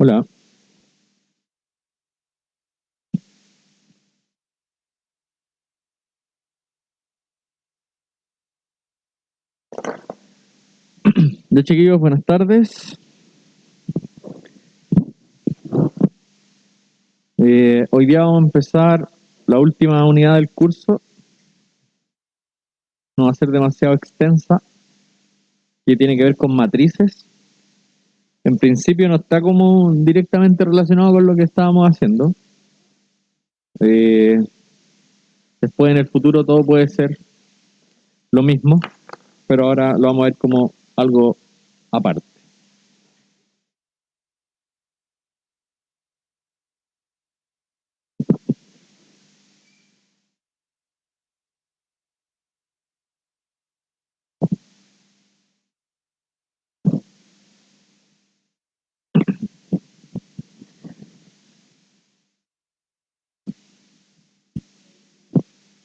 Hola. Ya chiquillos, buenas tardes. Hoy día vamos a empezar la última unidad del curso. No va a ser demasiado extensa, que tiene que ver con matrices. En principio no está como directamente relacionado con lo que estábamos haciendo. Eh, Después en el futuro todo puede ser lo mismo, pero ahora lo vamos a ver como algo aparte.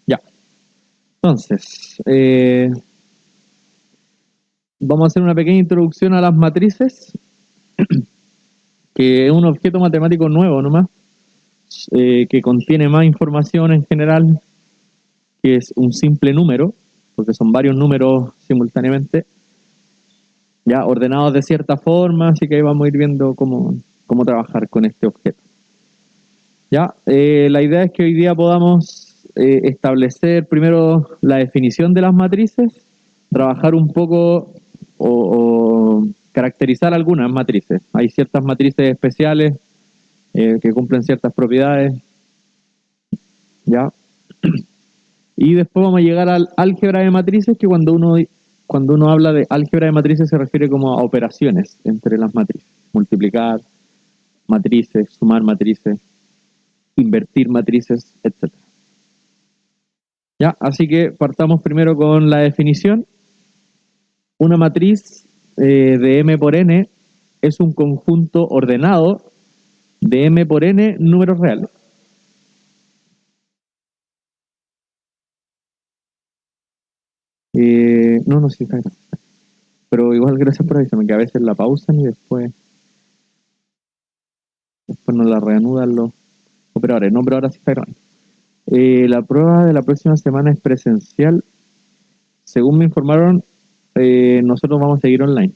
Ya, entonces, vamos a hacer una pequeña introducción a las matrices, que es un objeto matemático nuevo nomás, que contiene más información en general, que es un simple número, porque son varios números simultáneamente, ya ordenados de cierta forma, así que ahí vamos a ir viendo cómo trabajar con este objeto. Ya, la idea es que hoy día podamos establecer primero la definición de las matrices, trabajar un poco o caracterizar algunas matrices. Hay ciertas matrices especiales que cumplen ciertas propiedades, ¿ya? Y después vamos a llegar al álgebra de matrices, que cuando uno habla de álgebra de matrices se refiere como a operaciones entre las matrices. Multiplicar matrices, sumar matrices, invertir matrices, etc. Ya, así que partamos primero con la definición. Una matriz de M por N es un conjunto ordenado de M por N números reales. No, sí, está bien. Pero igual gracias por avisarme, que a veces la pausan y después nos la reanudan los operadores. No, pero ahora sí está grabando. La prueba de la próxima semana es presencial. Según me informaron, nosotros vamos a seguir online.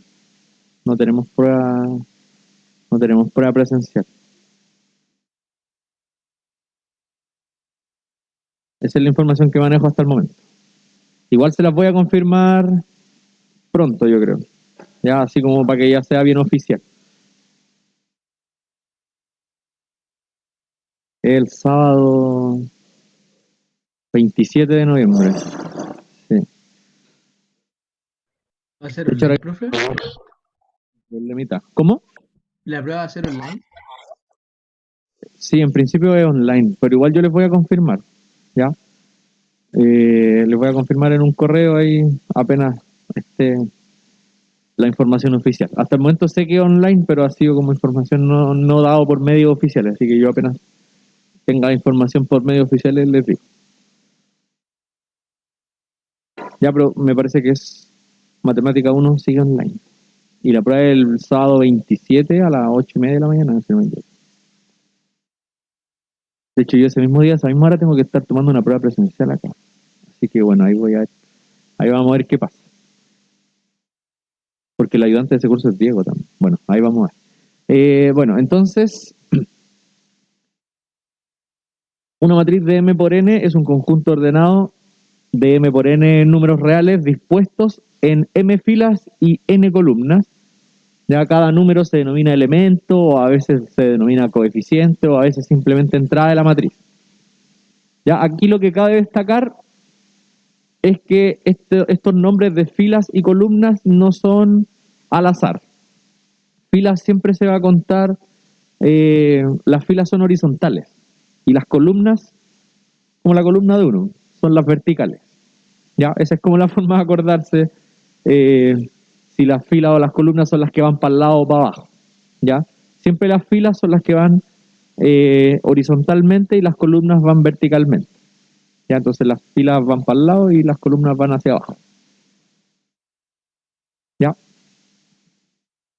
No tenemos prueba, no tenemos prueba presencial. Esa es la información que manejo hasta el momento. Igual se las voy a confirmar pronto, yo creo. Ya, así como para que ya sea bien oficial. El sábado 27 de noviembre. Sí. ¿Va a ser De hecho, ahora online, profe? el de mitad. ¿Cómo? ¿La prueba va a ser online? Sí, en principio es online, pero igual yo les voy a confirmar. ¿Ya? Les voy a confirmar en un correo ahí apenas esté la información oficial. Hasta el momento sé que es online, pero ha sido como información no dado por medios oficiales, así que yo apenas tenga información por medios oficiales les digo. Ya, pero me parece que es Matemática 1 sigue online. Y la prueba es el sábado 27 a las 8:30 de la mañana, si no me equivoco. De hecho, yo ese mismo día, esa misma hora tengo que estar tomando una prueba presencial acá. Así que bueno, ahí vamos a ver qué pasa. Porque el ayudante de ese curso es Diego también. Bueno, ahí vamos a ver. Bueno, entonces, una matriz de M por N es un conjunto ordenado de M por N números reales dispuestos en M filas y N columnas. Ya cada número se denomina elemento, o a veces se denomina coeficiente, o a veces simplemente entrada de la matriz. Ya aquí lo que cabe destacar es que estos nombres de filas y columnas no son al azar. Filas siempre se va a contar, las filas son horizontales y las columnas, como la columna de uno, son las verticales. Ya, esa es como la forma de acordarse si las filas o las columnas son las que van para el lado o para abajo. Ya, siempre las filas son las que van horizontalmente y las columnas van verticalmente. Ya, entonces las filas van para el lado y las columnas van hacia abajo. ¿Ya?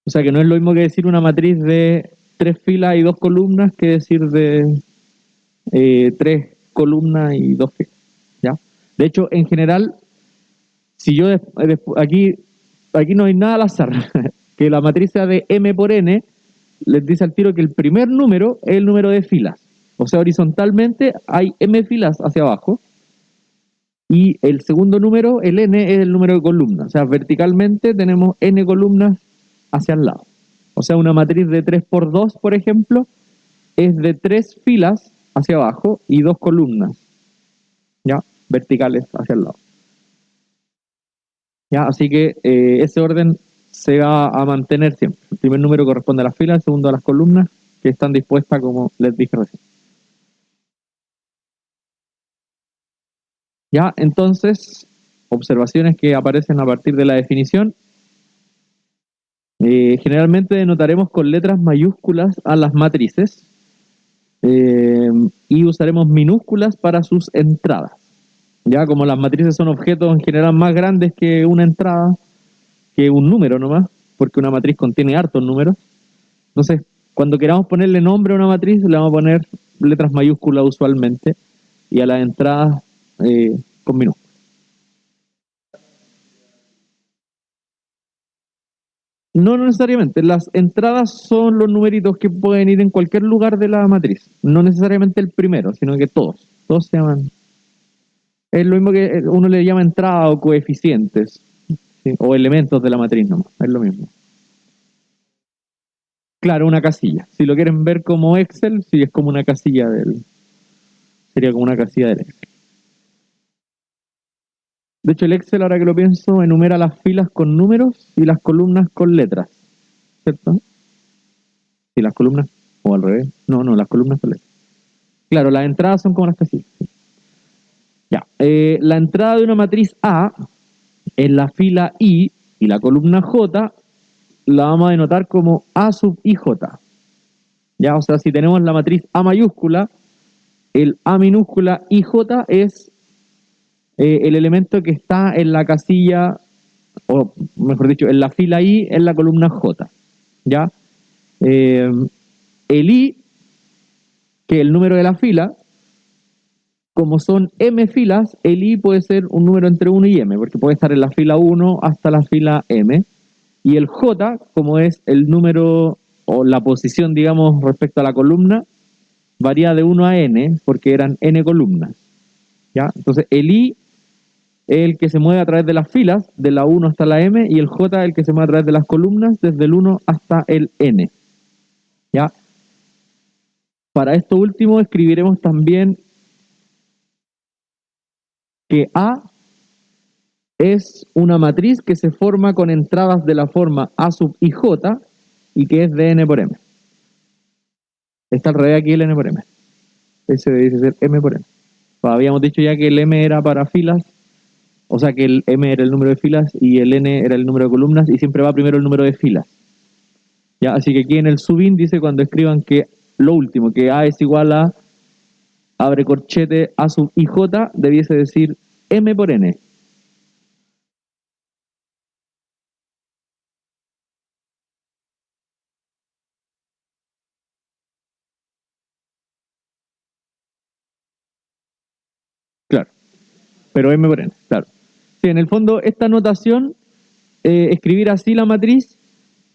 O sea que no es lo mismo que decir una matriz de 3 filas y 2 columnas que decir de 3 columnas y 2 filas. ¿Ya? De hecho, en general, si yo aquí no hay nada al azar, que la matriz sea de m por n, les dice al tiro que el primer número es el número de filas. O sea, horizontalmente hay m filas hacia abajo, y el segundo número, el n, es el número de columnas. O sea, verticalmente tenemos n columnas hacia el lado. O sea, una matriz de 3 por 2, por ejemplo, es de 3 filas hacia abajo y 2 columnas, ¿ya? Verticales hacia el lado. ¿Ya? Así que ese orden se va a mantener siempre. El primer número corresponde a las filas, el segundo a las columnas, que están dispuestas como les dije recién. Ya, entonces, observaciones que aparecen a partir de la definición. Generalmente denotaremos con letras mayúsculas a las matrices y usaremos minúsculas para sus entradas. Ya, como las matrices son objetos en general más grandes que una entrada, que un número nomás, porque una matriz contiene hartos números. Entonces, cuando queramos ponerle nombre a una matriz, le vamos a poner letras mayúsculas usualmente, y a las entradas con minúsculas. No necesariamente, las entradas son los numeritos que pueden ir en cualquier lugar de la matriz, no necesariamente el primero, sino que todos se llaman. Es lo mismo que uno le llama entrada o coeficientes, ¿sí? O elementos de la matriz nomás, es lo mismo. Claro, una casilla. Si lo quieren ver como Excel, sí es como una casilla sería como una casilla del Excel. De hecho, el Excel, ahora que lo pienso, enumera las filas con números y las columnas con letras, ¿cierto? Y las columnas, o al revés. No, las columnas con letras. Claro, las entradas son como las casillas. Ya, la entrada de una matriz A en la fila I y la columna J la vamos a denotar como A sub IJ. Ya, o sea, si tenemos la matriz A mayúscula, el A minúscula IJ es el elemento que está en la casilla, o mejor dicho, en la fila I en la columna J. ¿Ya? El I, que es el número de la fila, como son m filas, el i puede ser un número entre 1 y m, porque puede estar en la fila 1 hasta la fila m. Y el j, como es el número o la posición, digamos, respecto a la columna, varía de 1 a n, porque eran n columnas. ¿Ya? Entonces, el i es el que se mueve a través de las filas, de la 1 hasta la m, y el j es el que se mueve a través de las columnas, desde el 1 hasta el n. ¿Ya? Para esto último escribiremos también que A es una matriz que se forma con entradas de la forma A sub IJ y que es de n por m. Está al revés aquí el n por m. Ese dice ser m por n. Pues habíamos dicho ya que el m era para filas, o sea que el m era el número de filas y el n era el número de columnas, y siempre va primero el número de filas. ¿Ya? Así que aquí en el subíndice, cuando escriban que lo último, que A es igual a, abre corchete, A sub IJ, debiese decir m por n. Claro, pero m por n, claro. Sí, en el fondo esta notación, escribir así la matriz,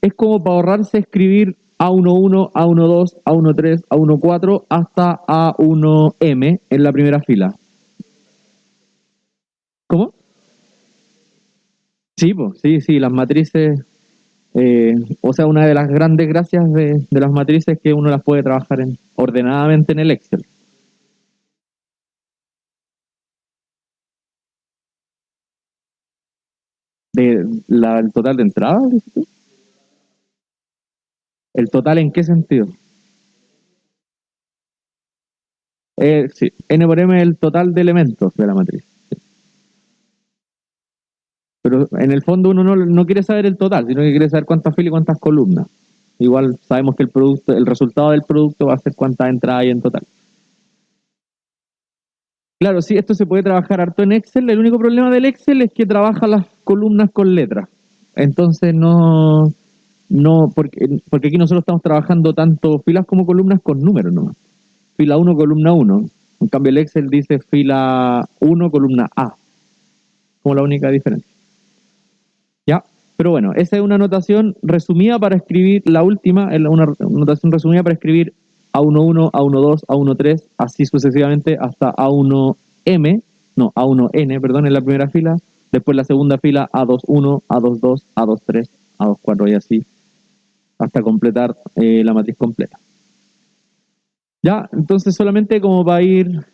es como para ahorrarse escribir A11, A12, A13, A14 hasta A1M en la primera fila. ¿Cómo? Sí, pues, sí, las matrices, o sea, una de las grandes gracias de las matrices es que uno las puede trabajar ordenadamente en el Excel. ¿El total de entrada? ¿El total en qué sentido? Sí, n por m es el total de elementos de la matriz. Pero en el fondo uno no quiere saber el total, sino que quiere saber cuántas filas y cuántas columnas. Igual sabemos que el resultado del producto va a ser cuántas entradas hay en total. Claro, sí, esto se puede trabajar harto en Excel. El único problema del Excel es que trabaja las columnas con letras. Entonces no no, porque aquí nosotros estamos trabajando tanto filas como columnas con números nomás. Fila 1, columna 1. En cambio el Excel dice fila 1, columna A, como la única diferencia. ¿Ya? Pero bueno, esa es una notación resumida para escribir, la última, es una notación resumida para escribir A11, A12, A13, así sucesivamente hasta A1M, no, A1N, perdón, en la primera fila, después la segunda fila A21, A22, A23, A24 y así, hasta completar la matriz completa. Ya, entonces solamente como para ir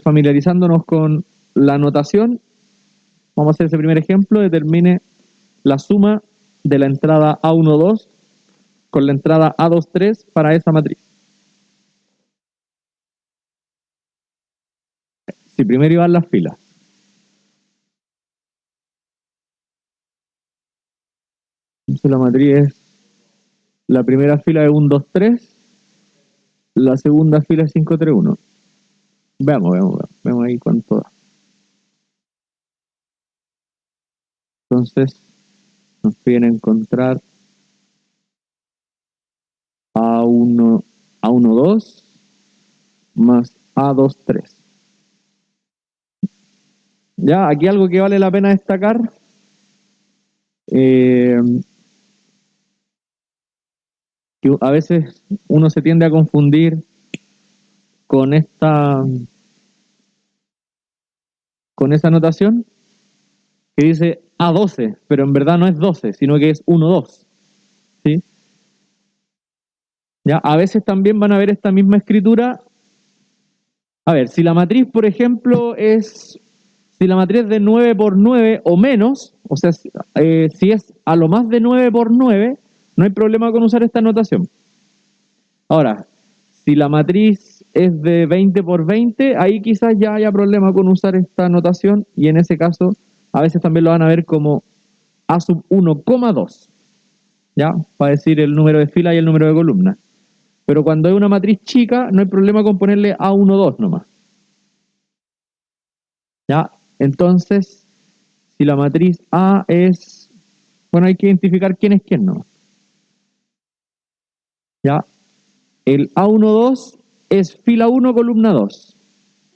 familiarizándonos con la notación, vamos a hacer ese primer ejemplo, determine la suma de la entrada A12 con la entrada A23 para esa matriz. Si primero iban las filas. Entonces la matriz es, la primera fila es 1, 2, 3, la segunda fila es 5, 3, 1. Veamos ahí cuánto da. Entonces nos piden encontrar A1, A12 más A23. Ya, aquí algo que vale la pena destacar, que a veces uno se tiende a confundir con esta, con esa notación que dice A12, pero en verdad no es 12, sino que es 1, 2. ¿Sí? Ya, a veces también van a ver esta misma escritura. A ver, si la matriz, por ejemplo, si la matriz es de 9 por 9 o menos, o sea, si es a lo más de 9 por 9, no hay problema con usar esta notación. Ahora, si la matriz es de 20 por 20, ahí quizás ya haya problema con usar esta notación y en ese caso a veces también lo van a ver como A sub 1,2, ¿ya? Para decir el número de fila y el número de columna. Pero cuando es una matriz chica, no hay problema con ponerle A12 nomás. ¿Ya? Entonces, si la matriz A es... Bueno, hay que identificar quién es quién nomás. ¿Ya? El A12 es fila 1, columna 2.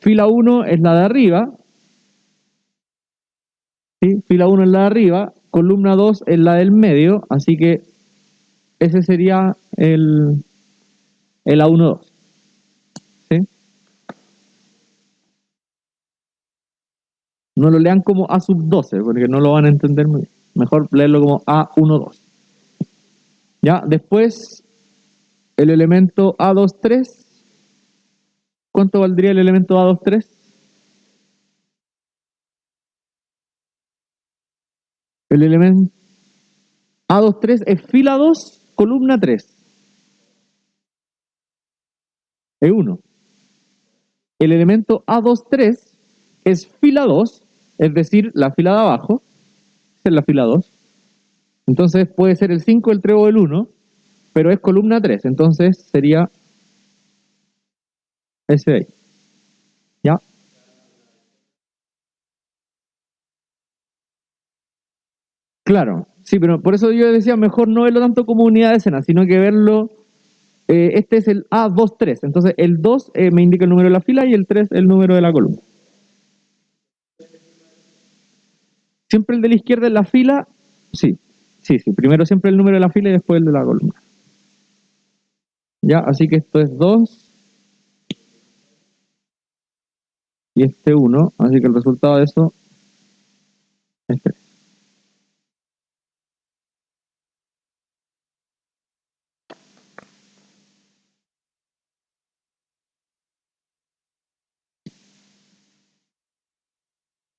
Fila 1 es la de arriba. ¿Sí? Fila 1 es la de arriba. Columna 2 es la del medio. Así que ese sería el A12. ¿Sí? No lo lean como A sub 12, porque no lo van a entender muy bien. Mejor leerlo como A12. Ya, después el elemento A23. ¿Cuánto valdría el elemento A23? El elemento A23 es fila 2, columna 3. Es 1. El elemento A23 es fila 2, es decir, la fila de abajo. Esa es la fila 2. Entonces puede ser el 5, el 3 o el 1, pero es columna 3. Entonces sería ese de ahí. ¿Ya? Claro. Sí, pero por eso yo decía, mejor no verlo tanto como unidad de escena, sino que verlo... este es el A23. Entonces el 2 me indica el número de la fila y el 3 el número de la columna. Siempre el de la izquierda en la fila, sí. Sí. Primero siempre el número de la fila y después el de la columna. Ya, así que esto es 2 y este 1, así que el resultado de eso es 3.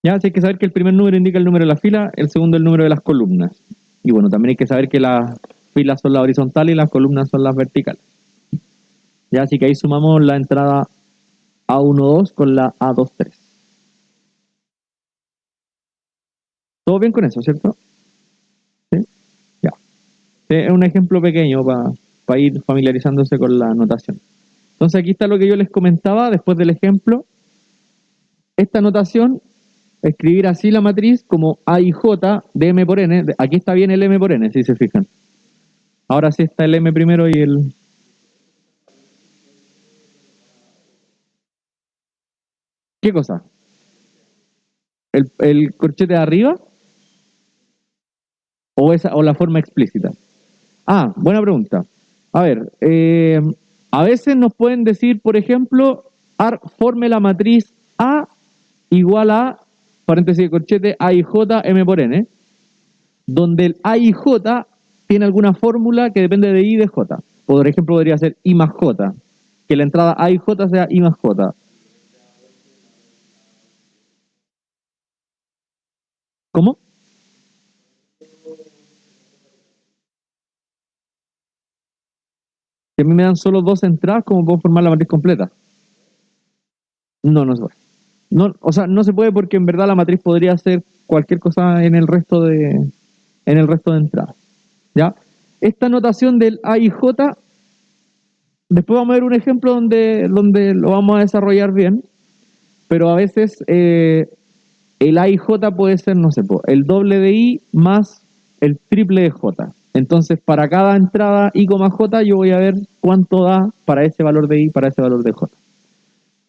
Ya, así hay que saber que el primer número indica el número de la fila, el segundo el número de las columnas. Y bueno, también hay que saber que las filas son las horizontales y las columnas son las verticales. Ya, así que ahí sumamos la entrada A12 con la A23. ¿Todo bien con eso, cierto? ¿Sí? Ya. Es un ejemplo pequeño para ir familiarizándose con la notación. Entonces aquí está lo que yo les comentaba después del ejemplo. Esta notación, escribir así la matriz como A y J de M por N. Aquí está bien el M por N, si se fijan. Ahora sí está el M primero y el... ¿Qué cosa? ¿El corchete de arriba o la forma explícita? Ah, buena pregunta. A ver, a veces nos pueden decir, por ejemplo, forme la matriz A igual a, paréntesis de corchete, A y J, M por N, donde el A y J tiene alguna fórmula que depende de I y de J. Por ejemplo, podría ser I más J, que la entrada A y J sea I más J. ¿Cómo? Si a mí me dan solo dos entradas, ¿cómo puedo formar la matriz completa? No, no se puede. No, o sea, no se puede porque en verdad la matriz podría ser cualquier cosa en el resto de entradas. ¿Ya? Esta notación del A y J, después vamos a ver un ejemplo donde lo vamos a desarrollar bien, pero a veces el A y J puede ser, no sé, el doble de I más el triple de J. Entonces, para cada entrada I, J, yo voy a ver cuánto da para ese valor de I, para ese valor de J.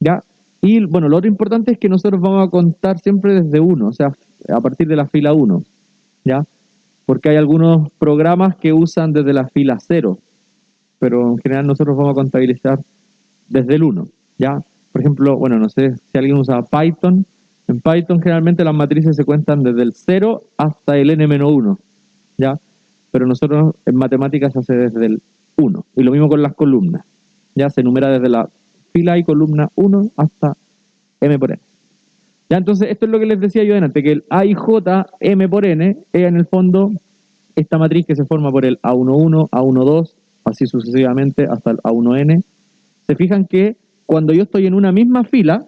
¿Ya? Y bueno, lo otro importante es que nosotros vamos a contar siempre desde 1, o sea, a partir de la fila 1, ¿ya? Porque hay algunos programas que usan desde la fila 0, pero en general nosotros vamos a contabilizar desde el 1, ¿ya? Por ejemplo, bueno, no sé si alguien usa Python. En Python generalmente las matrices se cuentan desde el 0 hasta el n-1, ¿ya? Pero nosotros en matemáticas se hace desde el 1. Y lo mismo con las columnas, ¿ya? Se enumera desde la fila y columna 1 hasta m por n. Ya, entonces esto es lo que les decía yo antes, que el A y J, m por n, es en el fondo esta matriz que se forma por el A11, A12, así sucesivamente hasta el A1n. Se fijan que cuando yo estoy en una misma fila,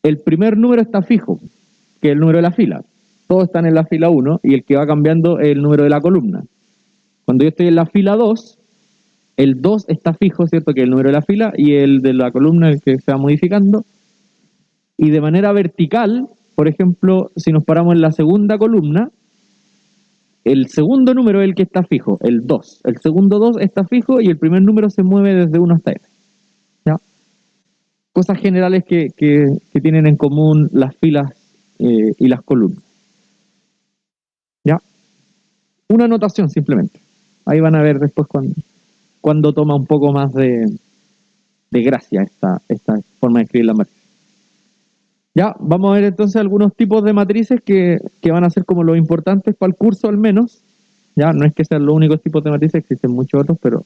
el primer número está fijo, que es el número de la fila. Todos están en la fila 1 y el que va cambiando es el número de la columna. Cuando yo estoy en la fila 2, el 2 está fijo, ¿cierto? Que es el número de la fila y el de la columna el que se va modificando. Y de manera vertical, por ejemplo, si nos paramos en la segunda columna, el segundo número es el que está fijo, el 2. El segundo 2 está fijo y el primer número se mueve desde 1 hasta n. ¿Ya? Cosas generales que tienen en común las filas y las columnas. ¿Ya? Una notación simplemente. Ahí van a ver después cuando toma un poco más de gracia esta forma de escribir la matriz. Ya, vamos a ver entonces algunos tipos de matrices que van a ser como los importantes para el curso al menos. Ya, no es que sean los únicos tipos de matrices, existen muchos otros, pero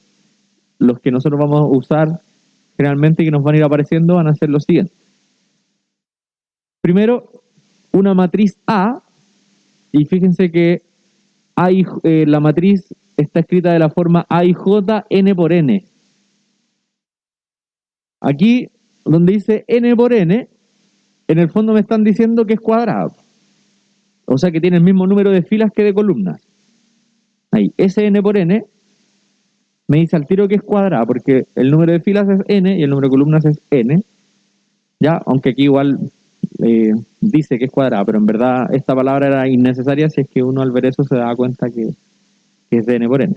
los que nosotros vamos a usar generalmente y que nos van a ir apareciendo van a ser los siguientes. Primero, una matriz A, y fíjense que la matriz está escrita de la forma A y J, N por N. Aquí, donde dice N por N, en el fondo me están diciendo que es cuadrado. O sea que tiene el mismo número de filas que de columnas. Ahí, ese N por N me dice al tiro que es cuadrada, porque el número de filas es N y el número de columnas es N. Ya, aunque aquí igual dice que es cuadrada, pero en verdad esta palabra era innecesaria si es que uno al ver eso se da cuenta que es de N por N.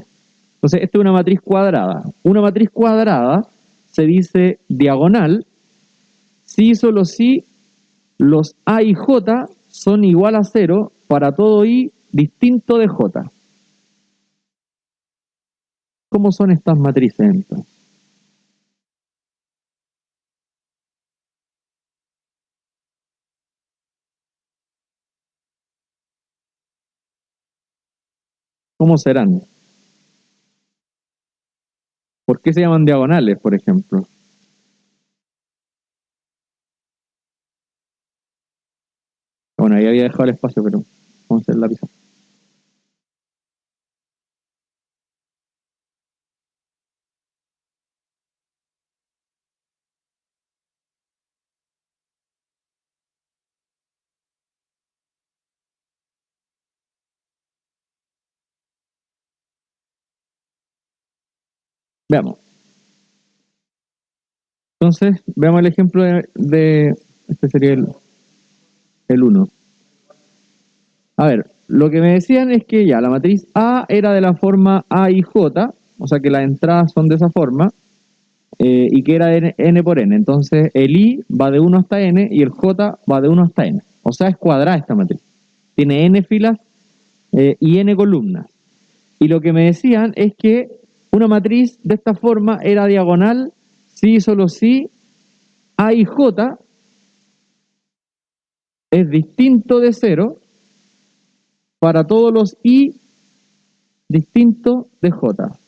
Entonces, esta es una matriz cuadrada. Una matriz cuadrada se dice diagonal si y solo si los A y J son igual a 0 para todo I distinto de J. ¿Cómo son estas matrices entonces? ¿Cómo serán? ¿Por qué se llaman diagonales, por ejemplo? Bueno, ahí había dejado el espacio, pero vamos a hacer la pizarra. Veamos. Entonces, veamos el ejemplo este sería el 1. A ver, lo que me decían es que ya la matriz A era de la forma A y J, o sea que las entradas son de esa forma, y que era n por n. Entonces el I va de 1 hasta n y el J va de 1 hasta n. O sea, es cuadrada esta matriz. Tiene n filas y n columnas. Y lo que me decían es que una matriz de esta forma era diagonal si y solo si A y J es distinto de 0 para todos los I distintos de J.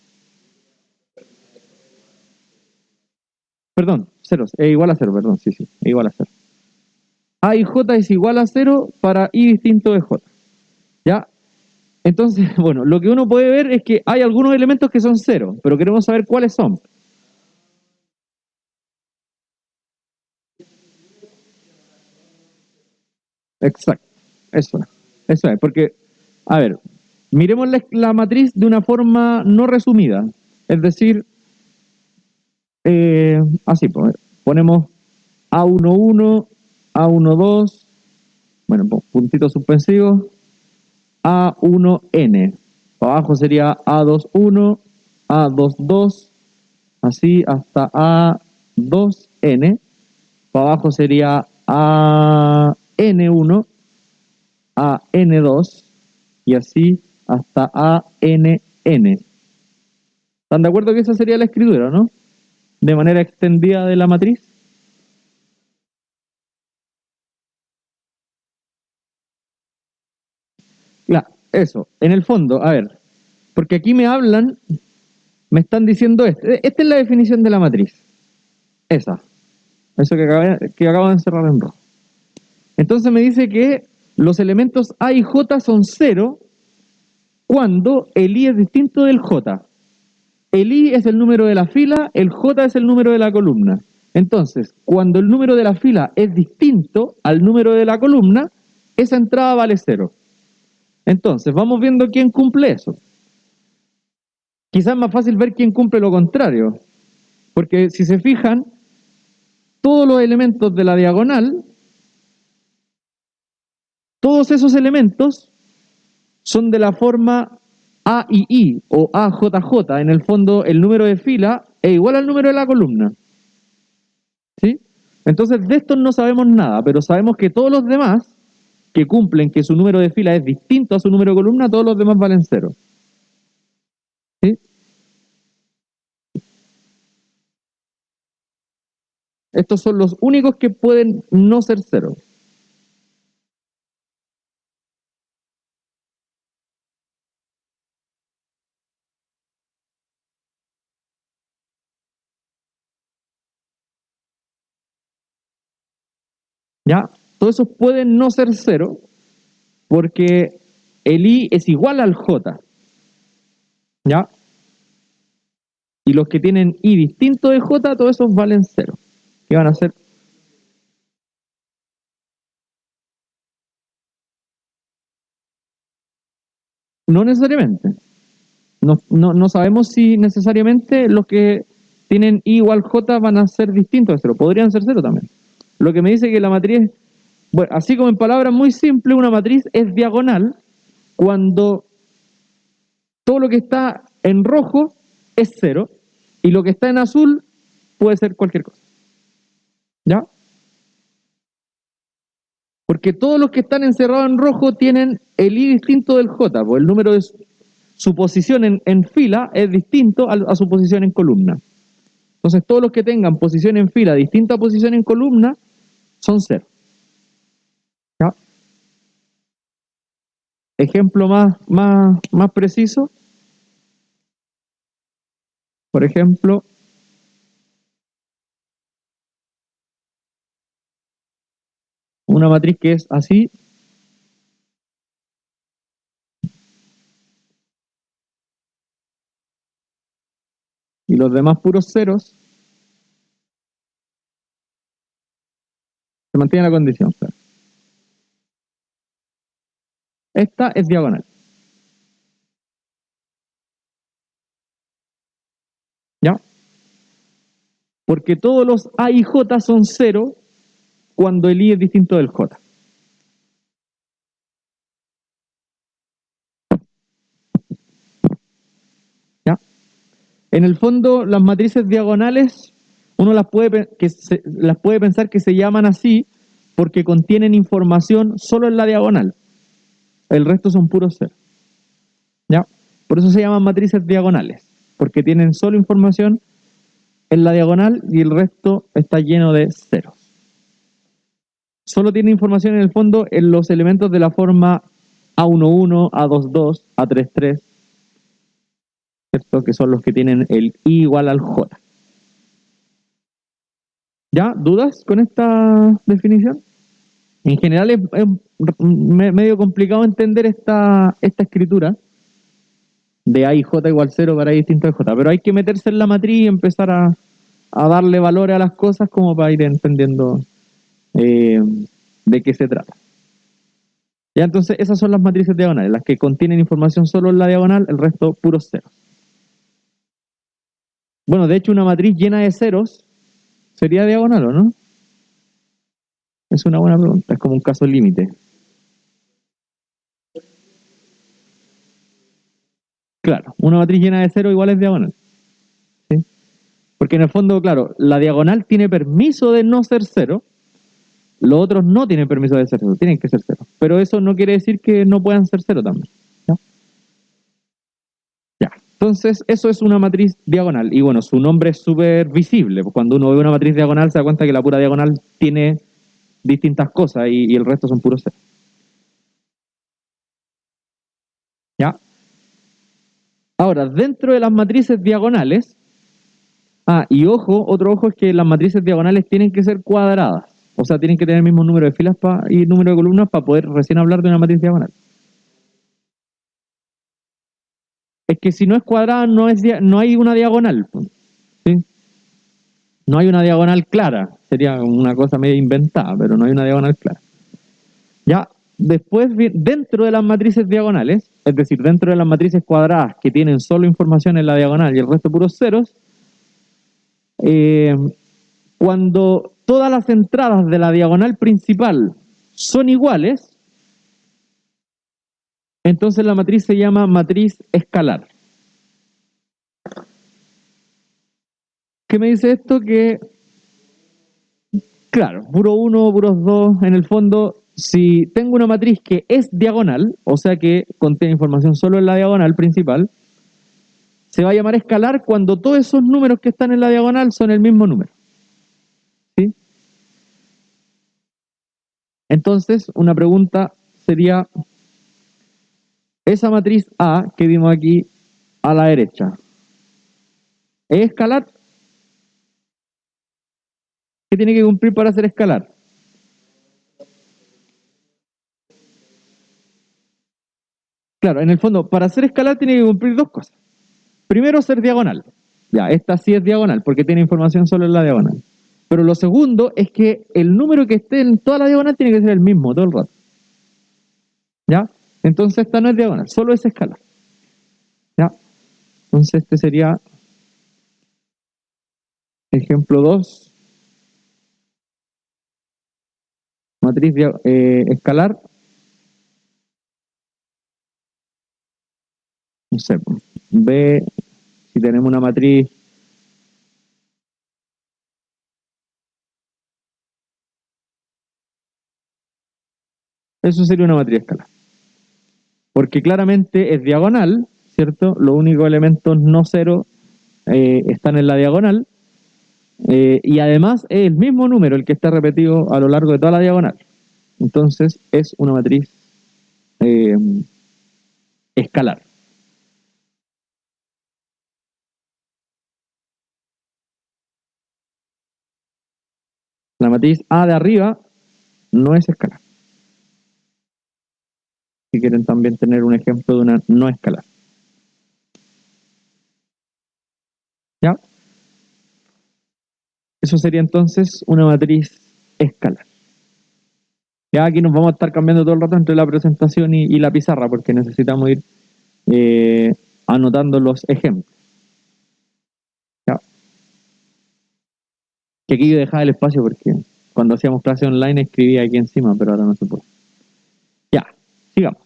Perdón, ceros, es igual a 0, perdón, sí, es igual a 0. A y J es igual a 0 para I distinto de J. ¿Ya? Entonces, bueno, lo que uno puede ver es que hay algunos elementos que son 0, pero queremos saber cuáles son. Exacto, eso es, porque, a ver, miremos la matriz de una forma no resumida, es decir, así, pues, ponemos A11, A12, bueno, puntitos suspensivos, A1N, abajo sería A21, A22, así hasta A2N, para abajo sería AN1, AN2 y así hasta ANN. ¿Están de acuerdo que esa sería la escritura, no? De manera extendida de la matriz. Claro, eso. En el fondo, a ver, porque aquí me hablan, me están diciendo esto. Esta es la definición de la matriz. Esa. Eso que acabo de encerrar en rojo. Entonces me dice que los elementos A y J son 0 cuando el I es distinto del J. El I es el número de la fila, el J es el número de la columna. Entonces, cuando el número de la fila es distinto al número de la columna, esa entrada vale 0. Entonces, vamos viendo quién cumple eso. Quizás es más fácil ver quién cumple lo contrario, porque si se fijan, todos los elementos de la diagonal, todos esos elementos son de la forma A y I o AJJ. En el fondo, el número de fila es igual al número de la columna. ¿Sí? Entonces, de estos no sabemos nada, pero sabemos que todos los demás que cumplen que su número de fila es distinto a su número de columna, todos los demás valen 0. ¿Sí? Estos son los únicos que pueden no ser 0. ¿Ya? Todos esos pueden no ser 0 porque el I es igual al J. ¿Ya? Y los que tienen I distinto de J, todos esos valen 0. ¿Qué van a hacer? No necesariamente. No sabemos si necesariamente los que tienen I igual J van a ser distintos de 0. Podrían ser 0 también. Lo que me dice que la matriz, bueno, así como en palabras muy simples, una matriz es diagonal cuando todo lo que está en rojo es 0 y lo que está en azul puede ser cualquier cosa. ¿Ya? Porque todos los que están encerrados en rojo tienen el I distinto del J, pues el número de su posición en fila es distinto a su posición en columna. Entonces todos los que tengan posición en fila distinta a posición en columna son 0. ¿Ya? Ejemplo más preciso. Por ejemplo, una matriz que es así. Y los demás puros ceros, se mantiene la condición. Claro. Esta es diagonal. ¿Ya? Porque todos los A y J son 0 cuando el I es distinto del J. En el fondo, las matrices diagonales, uno las puede pensar que se llaman así porque contienen información solo en la diagonal. El resto son puros ceros. ¿Ya? Por eso se llaman matrices diagonales, porque tienen solo información en la diagonal y el resto está lleno de ceros. Solo tiene información en el fondo en los elementos de la forma A11, A22, A33, ¿cierto? Que son los que tienen el I igual al J. ¿Ya? ¿Dudas con esta definición? En general es medio complicado entender esta escritura de A y J igual 0 para I distinto de J, pero hay que meterse en la matriz y empezar a darle valor a las cosas como para ir entendiendo de qué se trata. Ya, entonces esas son las matrices diagonales, las que contienen información solo en la diagonal, el resto puros ceros. Bueno, de hecho una matriz llena de ceros sería diagonal, ¿o no? Es una buena pregunta, es como un caso límite. Claro, una matriz llena de ceros igual es diagonal. ¿Sí? Porque en el fondo, claro, la diagonal tiene permiso de no ser cero, los otros no tienen permiso de ser cero, tienen que ser cero. Pero eso no quiere decir que no puedan ser cero también. ¿Ya? Ya. Entonces, eso es una matriz diagonal. Y bueno, su nombre es súper visible. Cuando uno ve una matriz diagonal, se da cuenta que la pura diagonal tiene distintas cosas y el resto son puros ceros. ¿Ya? Ahora, dentro de las matrices diagonales, y ojo, otro ojo es que las matrices diagonales tienen que ser cuadradas. O sea, tienen que tener el mismo número de filas y número de columnas para poder recién hablar de una matriz diagonal. Es que si no es cuadrada, no hay una diagonal. ¿Sí? No hay una diagonal clara. Sería una cosa medio inventada, pero no hay una diagonal clara. Ya, después, dentro de las matrices diagonales, es decir, dentro de las matrices cuadradas que tienen solo información en la diagonal y el resto puros ceros, cuando todas las entradas de la diagonal principal son iguales, entonces la matriz se llama matriz escalar. ¿Qué me dice esto? Que, claro, puro 1, puros 2, en el fondo, si tengo una matriz que es diagonal, o sea que contiene información solo en la diagonal principal, se va a llamar escalar cuando todos esos números que están en la diagonal son el mismo número. ¿Sí? Entonces, una pregunta sería, esa matriz A que vimos aquí a la derecha, ¿es escalar? ¿Qué tiene que cumplir para ser escalar? Claro, en el fondo, para ser escalar tiene que cumplir dos cosas. Primero, ser diagonal. Ya, esta sí es diagonal, porque tiene información solo en la diagonal. Pero lo segundo es que el número que esté en toda la diagonal tiene que ser el mismo todo el rato. ¿Ya? Entonces esta no es diagonal, solo es escalar. ¿Ya? Entonces este sería ejemplo 2. Matriz escalar. No sé, B, si tenemos una matriz eso sería una matriz escalar. Porque claramente es diagonal, ¿cierto? Los únicos elementos no cero están en la diagonal. Y además es el mismo número el que está repetido a lo largo de toda la diagonal. Entonces es una matriz escalar. La matriz A de arriba no es escalar. Si quieren también tener un ejemplo de una no escalar. ¿Ya? Eso sería entonces una matriz escalar. Ya aquí nos vamos a estar cambiando todo el rato entre la presentación y la pizarra porque necesitamos ir anotando los ejemplos. ¿Ya? Que aquí yo dejaba el espacio porque cuando hacíamos clase online escribía aquí encima, pero ahora no se puede. Ya, sigamos.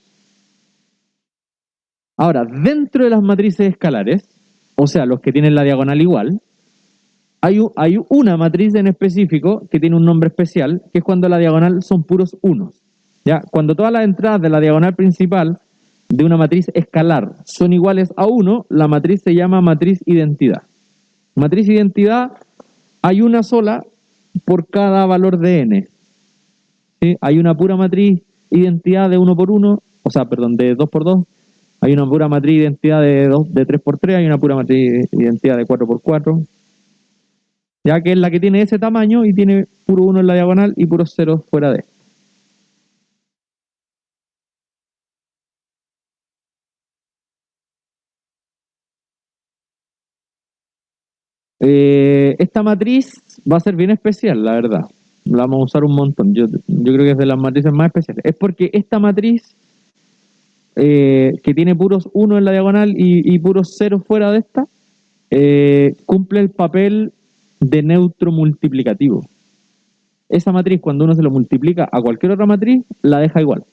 Ahora, dentro de las matrices escalares, o sea, los que tienen la diagonal igual, hay una matriz en específico que tiene un nombre especial, que es cuando la diagonal son puros unos. ¿Ya? Cuando todas las entradas de la diagonal principal de una matriz escalar son iguales a 1, la matriz se llama matriz identidad. Matriz identidad hay una sola por cada valor de n. ¿Sí? Hay una pura matriz identidad de 1 por 1, o sea, perdón, de 2 por 2. Hay una pura matriz identidad de 3 por 3, hay una pura matriz identidad de 4 por 4. Ya que es la que tiene ese tamaño y tiene puro 1 en la diagonal y puros ceros fuera de. Esta matriz va a ser bien especial, la verdad. La vamos a usar un montón. Yo creo que es de las matrices más especiales. Es porque esta matriz, que tiene puros 1 en la diagonal y puros ceros fuera de esta, cumple el papel de neutro multiplicativo. Esa matriz, cuando uno se lo multiplica a cualquier otra matriz, la deja igual.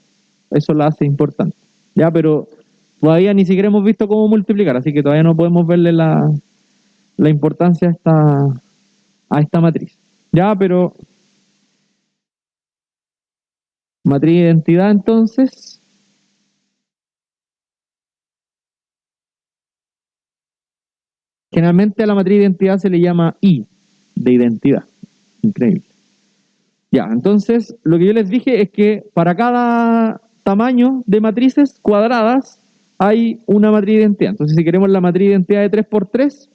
Eso la hace importante. Ya, pero todavía ni siquiera hemos visto cómo multiplicar, así que todavía no podemos verle la importancia a esta matriz. Ya, pero matriz de identidad, entonces, generalmente a la matriz de identidad se le llama I, de identidad. Increíble. Ya, entonces, lo que yo les dije es que para cada tamaño de matrices cuadradas hay una matriz de identidad. Entonces, si queremos la matriz de identidad de 3 por 3,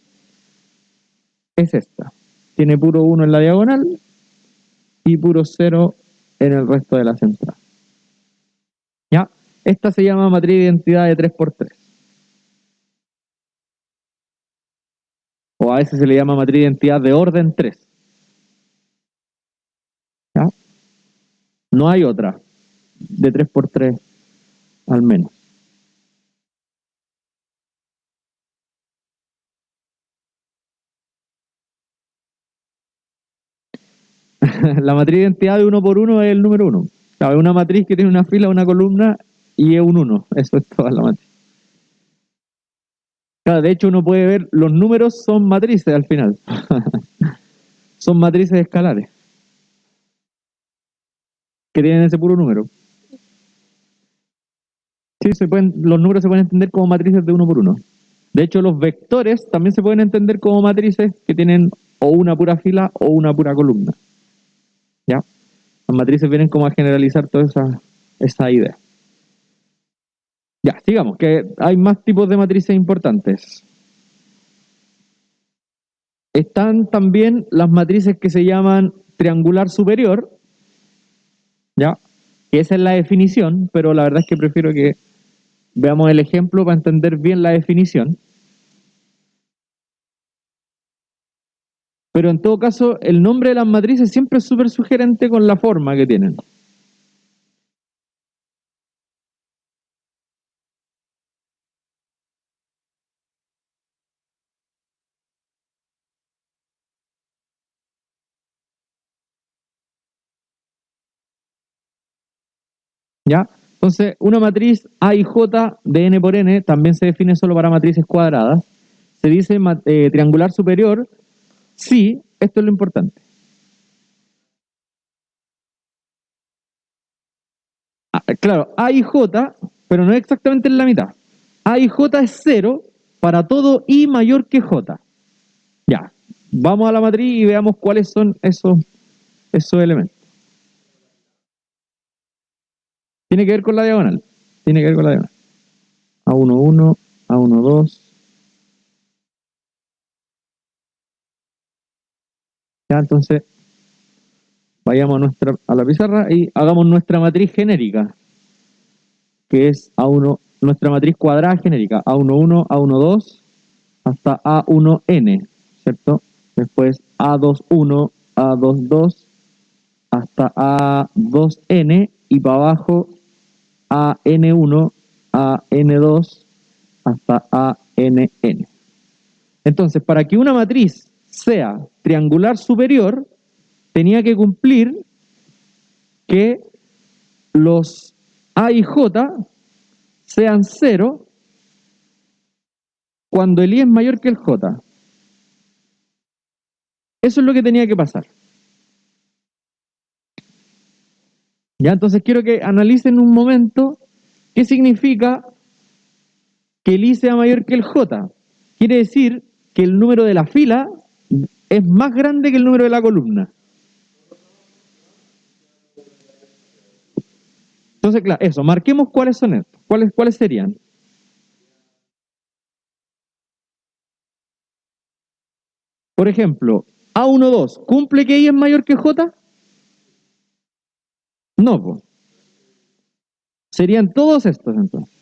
es esta. Tiene puro 1 en la diagonal y puro 0 en el resto de las entradas. ¿Ya? Esta se llama matriz de identidad de 3 por 3. O a veces se le llama matriz de identidad de orden 3. ¿Ya? No hay otra de 3 por 3 al menos. La matriz de identidad de 1 por 1 es el número 1. Es una matriz que tiene una fila, una columna y es un 1. Eso es toda la matriz. Claro, de hecho, uno puede ver, los números son matrices al final. Son matrices escalares que tienen ese puro número. Sí, los números se pueden entender como matrices de 1 por 1. De hecho, los vectores también se pueden entender como matrices que tienen o una pura fila o una pura columna. ¿Ya? Las matrices vienen como a generalizar toda esa idea. Ya, sigamos, que hay más tipos de matrices importantes. Están también las matrices que se llaman triangular superior, ¿ya? Que esa es la definición, pero la verdad es que prefiero que veamos el ejemplo para entender bien la definición. Pero en todo caso, el nombre de las matrices siempre es súper sugerente con la forma que tienen. ¿Ya? Entonces, una matriz A y J de n por n también se define solo para matrices cuadradas. Se dice triangular superior si, esto es lo importante. Claro, A y J, pero no es exactamente en la mitad. A y J es 0 para todo I mayor que J. Ya, vamos a la matriz y veamos cuáles son esos elementos. Tiene que ver con la diagonal. Tiene que ver con la diagonal. A11, A12. Ya, entonces, vayamos a la pizarra y hagamos nuestra matriz genérica, que es A1, nuestra matriz cuadrada genérica, A11, A12, hasta A1n, ¿cierto? Después A21, A22, hasta A2n, y para abajo AN1, AN2, hasta ANN. Entonces, para que una matriz sea triangular superior, tenía que cumplir que los A y J sean 0 cuando el I es mayor que el J. Eso es lo que tenía que pasar. Ya, entonces quiero que analicen un momento qué significa que el I sea mayor que el J. Quiere decir que el número de la fila es más grande que el número de la columna. Entonces, claro, eso, marquemos cuáles son estos. ¿Cuáles serían? Por ejemplo, A12, ¿cumple que I es mayor que J? No, pues. Serían todos estos entonces.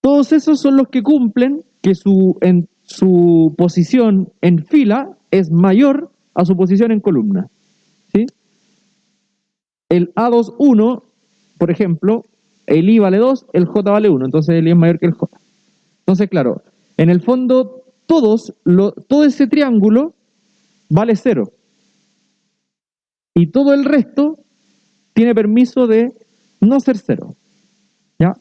Todos esos son los que cumplen que su posición en fila es mayor a su posición en columna. ¿Sí? El A21, por ejemplo, el I vale 2, el J vale 1, entonces el I es mayor que el J. Entonces, claro, en el fondo todo ese triángulo vale 0 y todo el resto tiene permiso de no ser 0. ¿Ya?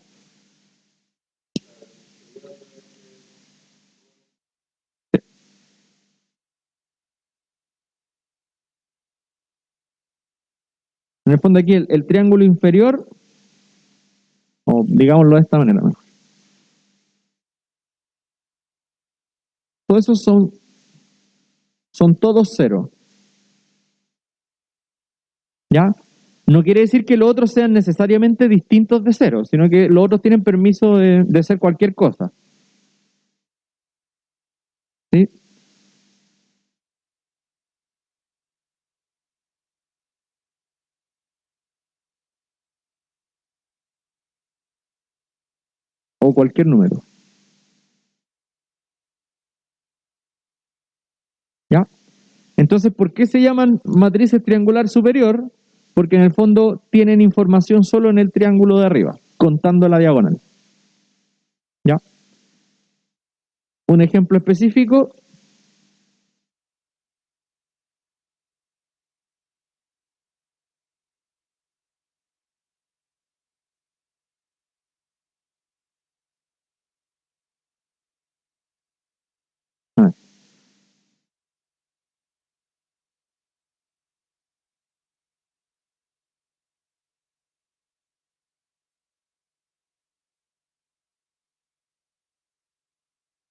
En el fondo aquí el triángulo inferior, o digámoslo de esta manera, ¿no? Todos esos son todos 0. ¿Ya? No quiere decir que los otros sean necesariamente distintos de 0, sino que los otros tienen permiso de ser cualquier cosa. ¿Sí? O cualquier número. ¿Ya? Entonces, ¿por qué se llaman matrices triangular superior? Porque en el fondo tienen información solo en el triángulo de arriba, contando la diagonal. ¿Ya? Un ejemplo específico. Ah,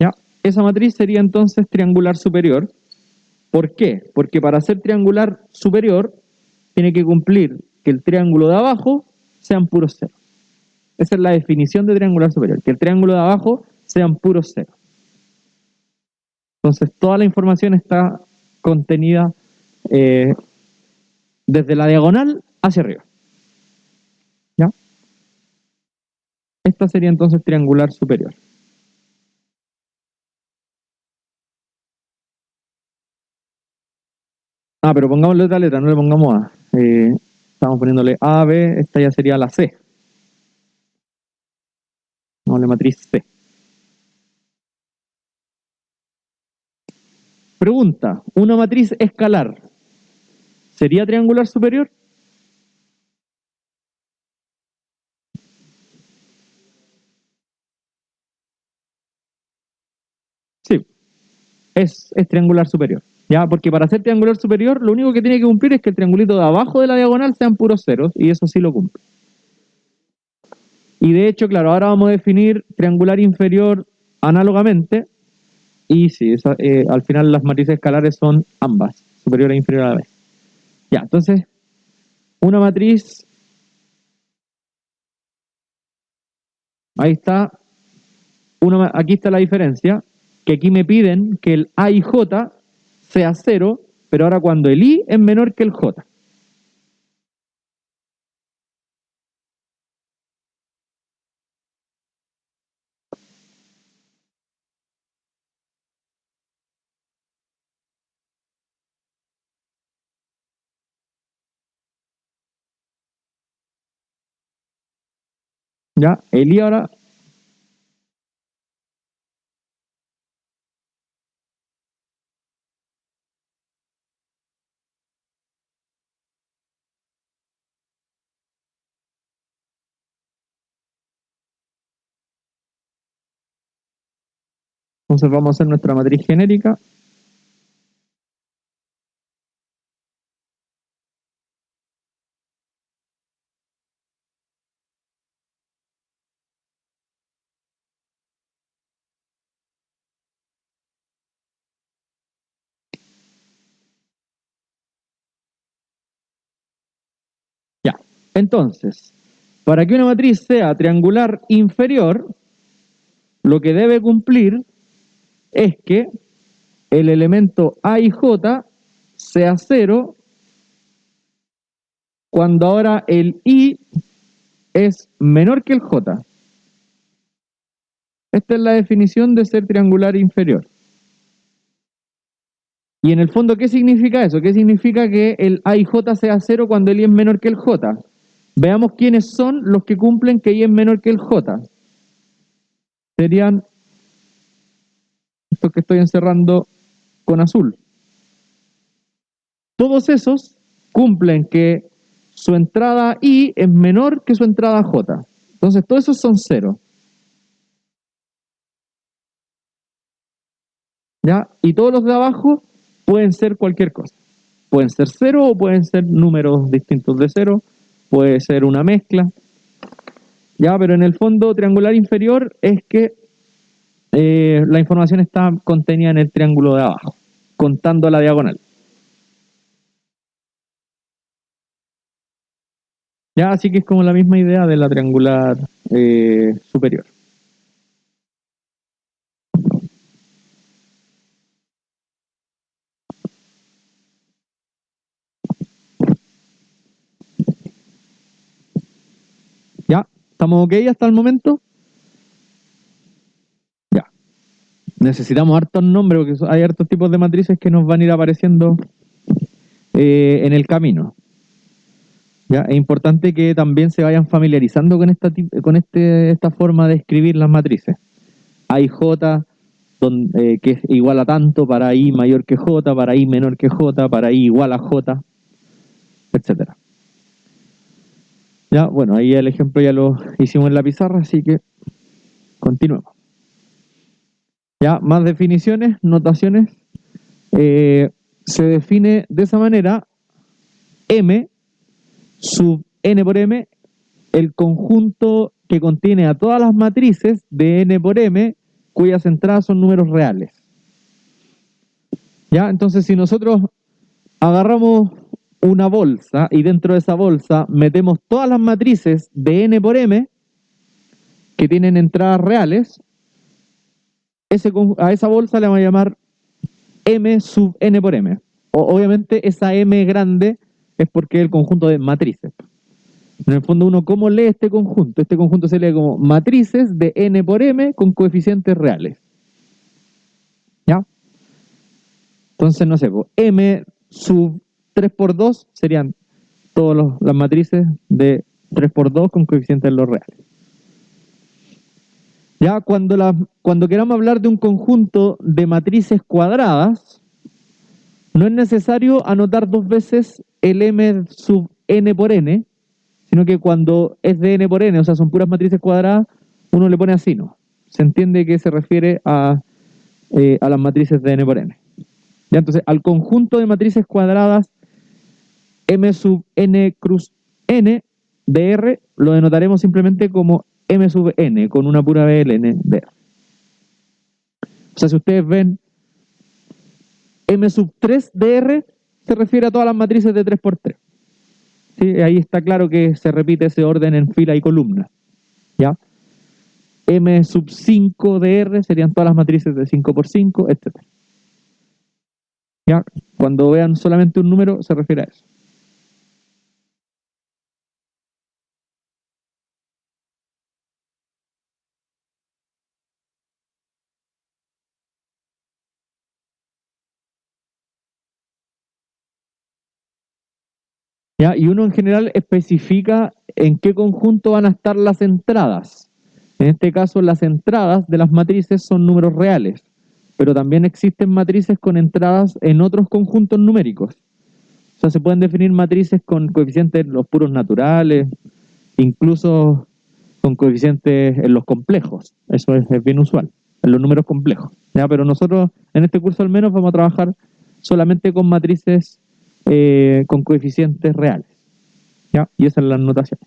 ¿ya? Esa matriz sería entonces triangular superior. ¿Por qué? Porque para ser triangular superior tiene que cumplir que el triángulo de abajo sean puros ceros. Esa es la definición de triangular superior, que el triángulo de abajo sean puros ceros. Entonces toda la información está contenida eh, desde la diagonal hacia arriba. ¿Ya? Esta sería entonces triangular superior. Ah, pero pongámosle otra letra, no le pongamos A. Estamos poniéndole A, B, esta ya sería la C. Pongámosle matriz C. Pregunta, ¿una matriz escalar sería triangular superior? Sí, es triangular superior. ¿Ya? Porque para ser triangular superior, lo único que tiene que cumplir es que el triangulito de abajo de la diagonal sean puros ceros, y eso sí lo cumple. Y de hecho, claro, ahora vamos a definir triangular inferior análogamente, y sí, al final las matrices escalares son ambas, superior e inferior a la vez. Ya, entonces, una matriz, ahí está, aquí está la diferencia, que aquí me piden que el A y J sea 0, pero ahora cuando el I es menor que el J. ¿Ya? El I ahora, Entonces vamos a hacer nuestra matriz genérica. Ya, entonces, para que una matriz sea triangular inferior, lo que debe cumplir es que el elemento A y J sea 0 cuando ahora el I es menor que el J. Esta es la definición de ser triangular inferior. Y en el fondo, ¿qué significa eso? ¿Qué significa que el A y J sea 0 cuando el I es menor que el J? Veamos quiénes son los que cumplen que I es menor que el J. Serían estos que estoy encerrando con azul. Todos esos cumplen que su entrada I es menor que su entrada J. Entonces, todos esos son 0. ¿Ya? Y todos los de abajo pueden ser cualquier cosa. Pueden ser 0 o pueden ser números distintos de 0. Puede ser una mezcla. ¿Ya? Pero en el fondo, triangular inferior es que la información está contenida en el triángulo de abajo, contando la diagonal. ¿Ya? Así que es como la misma idea de la triangular superior. ¿Ya? ¿Estamos ok hasta el momento? Ya. Necesitamos hartos nombres porque hay hartos tipos de matrices que nos van a ir apareciendo en el camino. ¿Ya? Es importante que también se vayan familiarizando con esta forma de escribir las matrices. Hay J, que es igual a tanto, para I mayor que J, para I menor que J, para I igual a J, etcétera. Ya, bueno, ahí el ejemplo ya lo hicimos en la pizarra, así que continuemos. Ya, más definiciones, notaciones. Se define de esa manera M sub n por m, el conjunto que contiene a todas las matrices de n por m cuyas entradas son números reales. ¿Ya? Entonces, si nosotros agarramos una bolsa y dentro de esa bolsa metemos todas las matrices de n por m que tienen entradas reales, a esa bolsa le vamos a llamar m sub n por m. Obviamente esa m grande es porque es el conjunto de matrices. En el fondo uno, ¿cómo lee este conjunto? Este conjunto se lee como matrices de n por m con coeficientes reales. ¿Ya? Entonces, no sé, m sub 3 por 2 serían todas las matrices de 3 por 2 con coeficientes en los reales. Ya, cuando queramos hablar de un conjunto de matrices cuadradas, no es necesario anotar dos veces el m sub n por n, sino que cuando es de n por n, o sea, son puras matrices cuadradas, uno le pone así, ¿no? Se entiende que se refiere a las matrices de n por n. Ya, entonces, al conjunto de matrices cuadradas m sub n cruz n de R lo denotaremos simplemente como m sub n, con una pura b ln de R. O sea, si ustedes ven m sub 3 de R, se refiere a todas las matrices de 3 por 3. ¿Sí? Ahí está claro que se repite ese orden en fila y columna. ¿Ya? M sub 5 de R serían todas las matrices de 5 por 5, etc. ¿Ya? Cuando vean solamente un número, se refiere a eso. ¿Ya? Y uno en general especifica en qué conjunto van a estar las entradas. En este caso, las entradas de las matrices son números reales, pero también existen matrices con entradas en otros conjuntos numéricos. O sea, se pueden definir matrices con coeficientes en los puros naturales, incluso con coeficientes en los complejos. Eso es bien usual. en los números complejos, ¿ya? Pero nosotros en este curso al menos vamos a trabajar solamente con matrices con coeficientes reales, ¿ya? Y esa es la notación.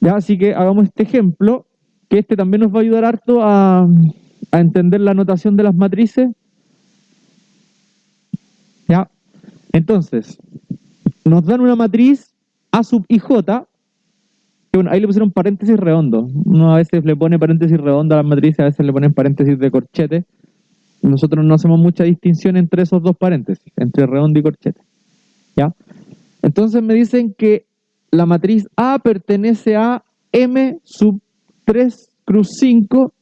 Ya, así que hagamos este ejemplo, que este también nos va a ayudar harto a entender la notación de las matrices. ¿Ya? Entonces, nos dan una matriz A sub i j, que bueno, ahí le pusieron paréntesis redondo. Uno a veces le pone paréntesis redondo a las matrices, a veces le ponen paréntesis de corchete. Nosotros no hacemos mucha distinción entre esos dos paréntesis, entre redondo y corchete. ¿Ya? Entonces me dicen que la matriz A pertenece a M sub 3 cruz 5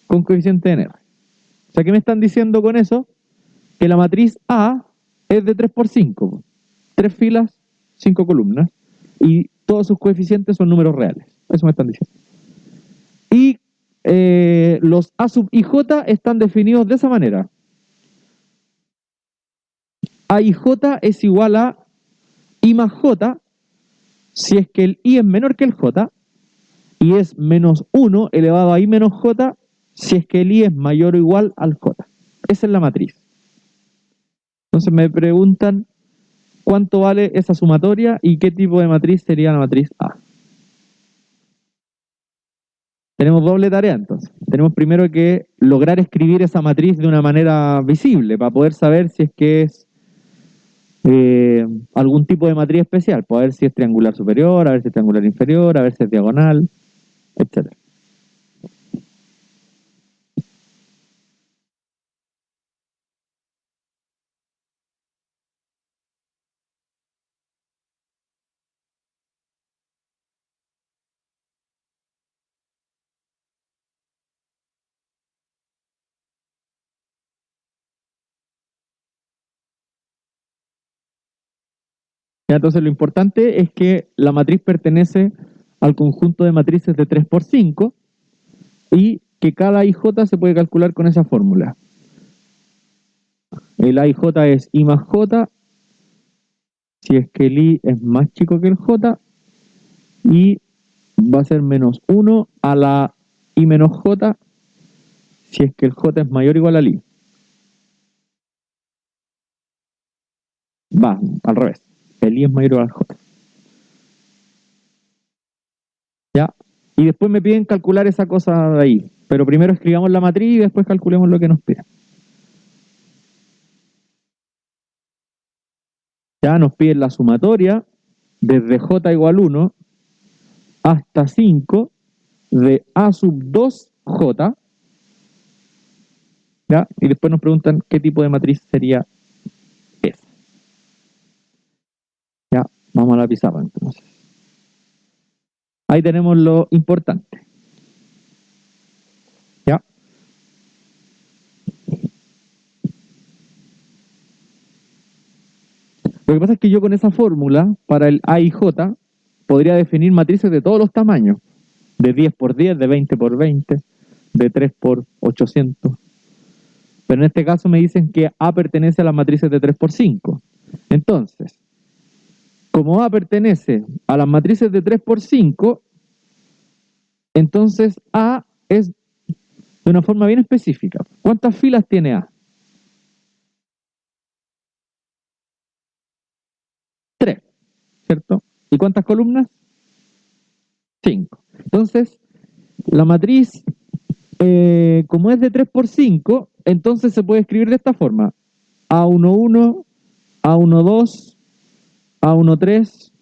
con coeficiente en R. O sea, ¿qué me están diciendo con eso? Que la matriz A es de 3 por 5. 3 filas, 5 columnas. Y todos sus coeficientes son números reales. Eso me están diciendo. Y los A sub i j están definidos de esa manera. A i j es igual a I más j si es que el I es menor que el j, y es menos 1 elevado a I menos j si es que el I es mayor o igual al j. Esa es la matriz. Entonces me preguntan cuánto vale esa sumatoria y qué tipo de matriz sería la matriz A. Tenemos doble tarea entonces. Tenemos primero que lograr escribir esa matriz de una manera visible para poder saber si es que es algún tipo de matriz especial, para ver si es triangular superior, a ver si es triangular inferior, a ver si es diagonal, etc. Entonces lo importante es que la matriz pertenece al conjunto de matrices de 3 por 5 y que cada IJ se puede calcular con esa fórmula. El AIJ es I más J si es que el I es más chico que el J, y va a ser menos 1 a la I menos J si es que el J es mayor o igual al I. Va, al revés. El I es mayor o igual al J. ¿Ya? Y después me piden calcular esa cosa de ahí. Pero primero escribamos la matriz y después calculemos lo que nos piden. Ya nos piden la sumatoria desde J igual 1 hasta 5 de A sub 2J. ¿Ya? Y después nos preguntan qué tipo de matriz sería esa. Ya, vamos a la pizarra entonces. Ahí tenemos lo importante. ¿Ya? Lo que pasa es que yo con esa fórmula, para el A y J, podría definir matrices de todos los tamaños. De 10 por 10, de 20 por 20, de 3 por 800. Pero en este caso me dicen que A pertenece a las matrices de 3 por 5. Entonces, como A pertenece a las matrices de 3 por 5, entonces A es de una forma bien específica. ¿Cuántas filas tiene A? 3, ¿cierto? ¿Y cuántas columnas? 5. Entonces, la matriz, como es de 3 por 5, entonces se puede escribir de esta forma. A11, A12, A13,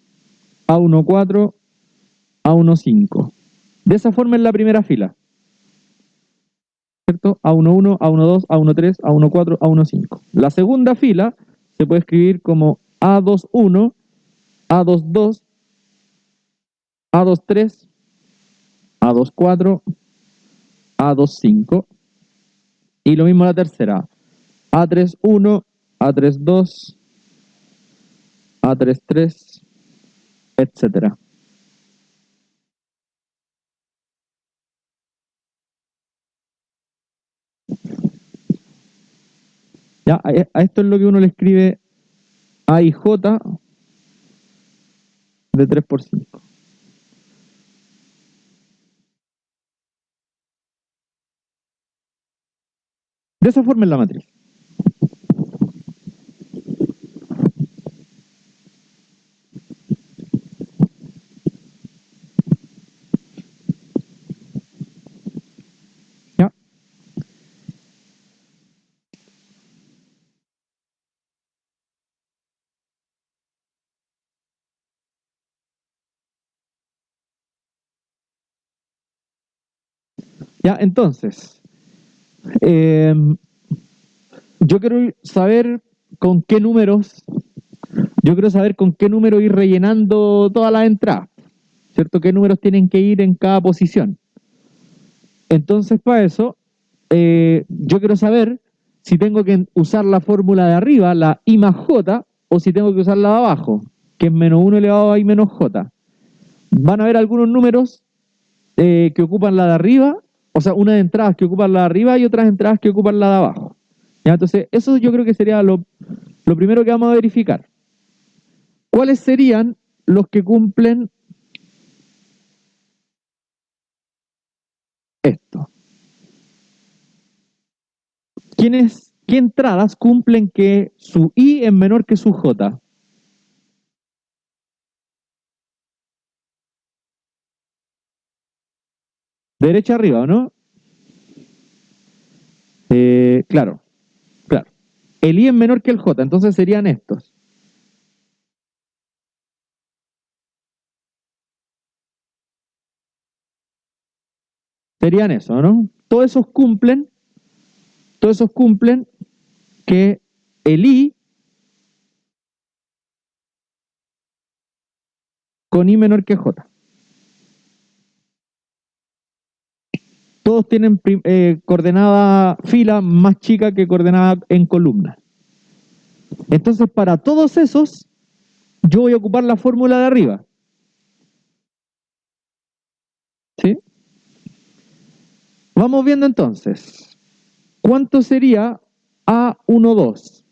A14, A15. De esa forma es la primera fila, ¿cierto? A11, A12, A13, A14, A15. La segunda fila se puede escribir como A21, A22, A23, A24, A25. Y lo mismo la tercera. A31, A32, A33, etcétera. Ya, a esto es lo que uno le escribe A y J de 3 por 5. De esa forma es la matriz. ¿Ya? Ya, entonces, yo quiero saber con qué números, yo quiero saber con qué número ir rellenando todas las entradas, ¿cierto? ¿Qué números tienen que ir en cada posición? Entonces, para eso, yo quiero saber si tengo que usar la fórmula de arriba, la I más J, o si tengo que usar la de abajo, que es menos 1 elevado a I menos J. Van a haber algunos números que ocupan la de arriba, o sea, unas entradas que ocupan la de arriba y otras entradas que ocupan la de abajo. ¿Ya? Entonces, eso yo creo que sería lo primero que vamos a verificar. ¿Cuáles serían los que cumplen esto? ¿Qué entradas cumplen que su I es menor que su J? Derecha arriba, ¿no? Claro, claro. El I es menor que el J, entonces serían estos. Serían eso, ¿no? Todos esos cumplen que el I con I menor que J. Todos tienen coordenada fila más chica que coordenada en columna. Entonces, para todos esos, yo voy a ocupar la fórmula de arriba. ¿Sí? Vamos viendo entonces. ¿Cuánto sería A12?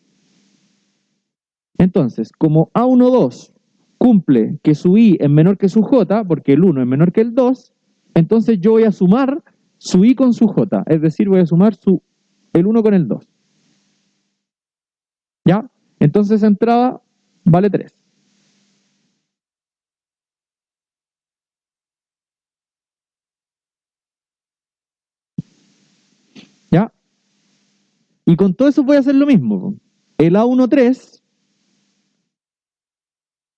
Entonces, como A12 cumple que su I es menor que su J, porque el 1 es menor que el 2, entonces yo voy a sumar su I con su J, es decir, voy a sumar el 1 con el 2. ¿Ya? Entonces entrada vale 3. ¿Ya? Y con todo eso voy a hacer lo mismo. El A13,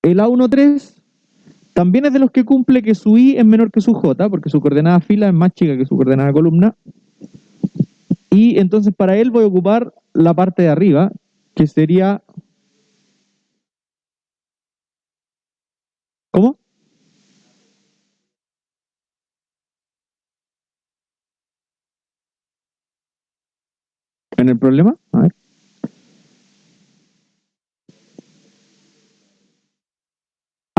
el A13 también es de los que cumple que su I es menor que su J, porque su coordenada fila es más chica que su coordenada columna. Y entonces para él voy a ocupar la parte de arriba, que sería... ¿Cómo? ¿En el problema? A ver.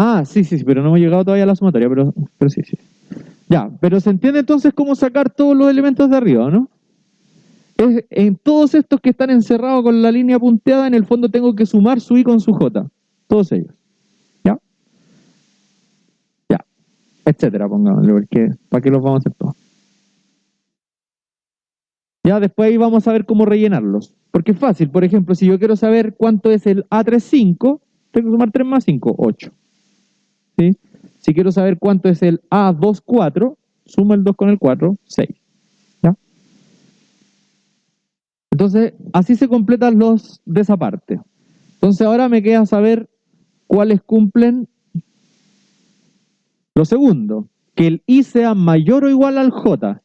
Ah, sí, sí, sí, pero no hemos llegado todavía a la sumatoria, pero sí, sí. Ya, pero se entiende entonces cómo sacar todos los elementos de arriba, ¿no? En todos estos que están encerrados con la línea punteada, en el fondo tengo que sumar su I con su J. Todos ellos. ¿Ya? Ya. Etcétera, pongámosle, porque ¿para qué los vamos a hacer todos? Ya, después ahí vamos a ver cómo rellenarlos. Porque es fácil, por ejemplo, si yo quiero saber cuánto es el A35, tengo que sumar 3 más 5, 8. ¿Sí? Si quiero saber cuánto es el A24, sumo el 2 con el 4, 6. ¿Ya? Entonces, así se completan los de esa parte. Entonces, ahora me queda saber cuáles cumplen lo segundo, que el I sea mayor o igual al J.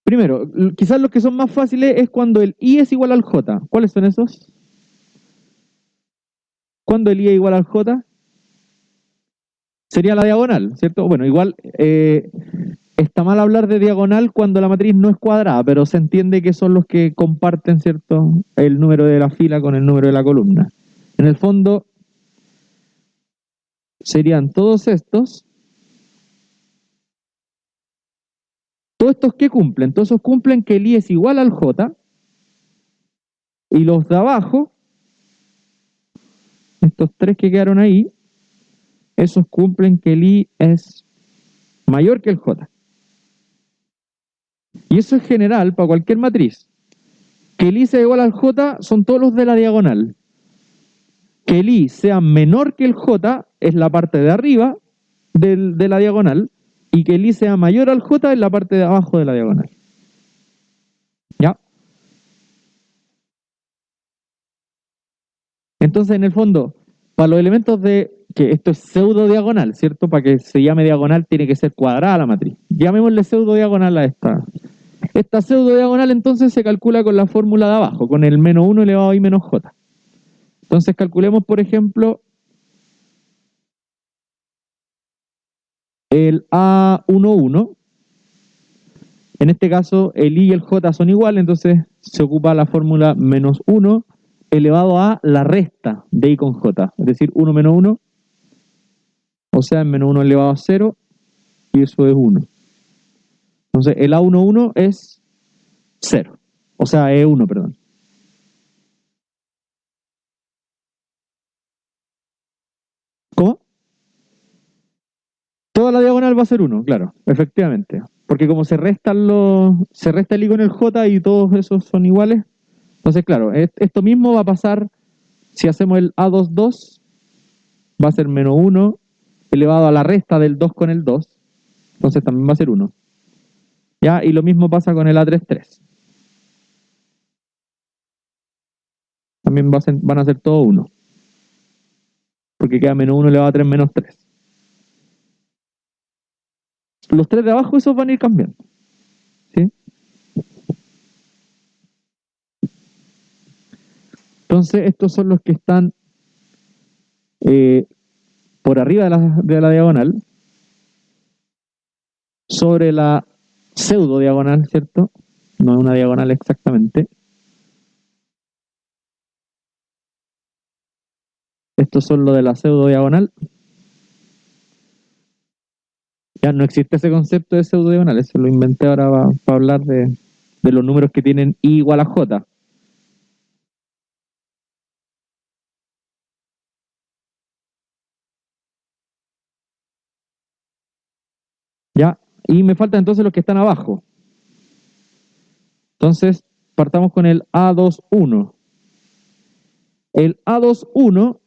Primero, quizás los que son más fáciles es cuando el I es igual al J. ¿Cuáles son esos? Cuando el I es igual al J, sería la diagonal, ¿cierto? Bueno, igual está mal hablar de diagonal cuando la matriz no es cuadrada, pero se entiende que son los que comparten, ¿cierto? El número de la fila con el número de la columna. En el fondo, serían todos estos. Todos estos que cumplen, todos esos cumplen que el I es igual al J. Y los de abajo, estos tres que quedaron ahí, esos cumplen que el I es mayor que el J. Y eso es general para cualquier matriz. Que el I sea igual al J son todos los de la diagonal. Que el I sea menor que el J es la parte de arriba de la diagonal, y que el I sea mayor al J es la parte de abajo de la diagonal. ¿Ya? Entonces, en el fondo, para los elementos de que esto es pseudo diagonal, ¿cierto? Para que se llame diagonal tiene que ser cuadrada la matriz. Llamémosle pseudo diagonal a esta. Esta pseudo diagonal entonces se calcula con la fórmula de abajo, con el menos 1 elevado a I menos J. Entonces calculemos, por ejemplo, el A11. En este caso, el I y el J son iguales, entonces se ocupa la fórmula menos 1 elevado a la resta de I con J. Es decir, 1 menos 1, o sea, menos 1 elevado a 0, y eso es 1. Entonces, el A11 es 0. O sea, es 1, perdón. ¿Cómo? Toda la diagonal va a ser 1, claro, efectivamente. Porque como se resta el I con el J y todos esos son iguales, entonces, claro, esto mismo va a pasar si hacemos el A22, va a ser menos 1 elevado a la resta del 2 con el 2, entonces también va a ser 1. ¿Ya? Y lo mismo pasa con el A33. También van a ser todos 1. Porque queda menos 1 elevado a 3 menos 3. Los 3 de abajo, esos van a ir cambiando. ¿Sí? Entonces, estos son los que están por arriba de la diagonal, sobre la pseudo diagonal, ¿cierto? No es una diagonal exactamente. Estos son los de la pseudo diagonal. Ya no existe ese concepto de pseudo diagonal, eso lo inventé ahora para hablar de los números que tienen I igual a J. ¿Ya? Y me faltan entonces los que están abajo. Entonces, partamos con el A21. El A21,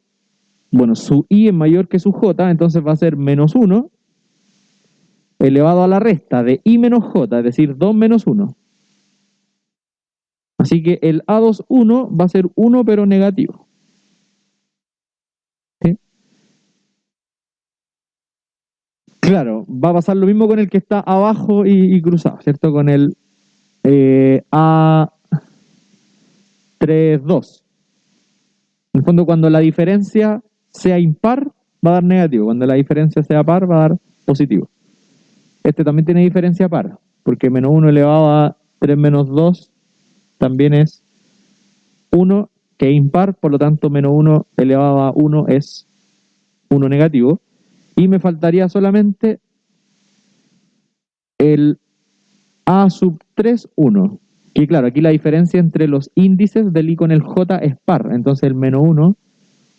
bueno, su I es mayor que su J, entonces va a ser menos 1 elevado a la resta de I menos J, es decir, 2 menos 1. Así que el A21 va a ser 1 pero negativo. ¿Sí? Claro, va a pasar lo mismo con el que está abajo y cruzado, ¿cierto? Con el A32. En el fondo, cuando la diferencia sea impar, va a dar negativo. Cuando la diferencia sea par, va a dar positivo. Este también tiene diferencia par, porque menos 1 elevado a 3 menos 2 también es 1, que es impar, por lo tanto, menos 1 elevado a 1 es 1 negativo. Y me faltaría solamente el A sub 3, 1. Y claro, aquí la diferencia entre los índices del I con el J es par. Entonces el menos 1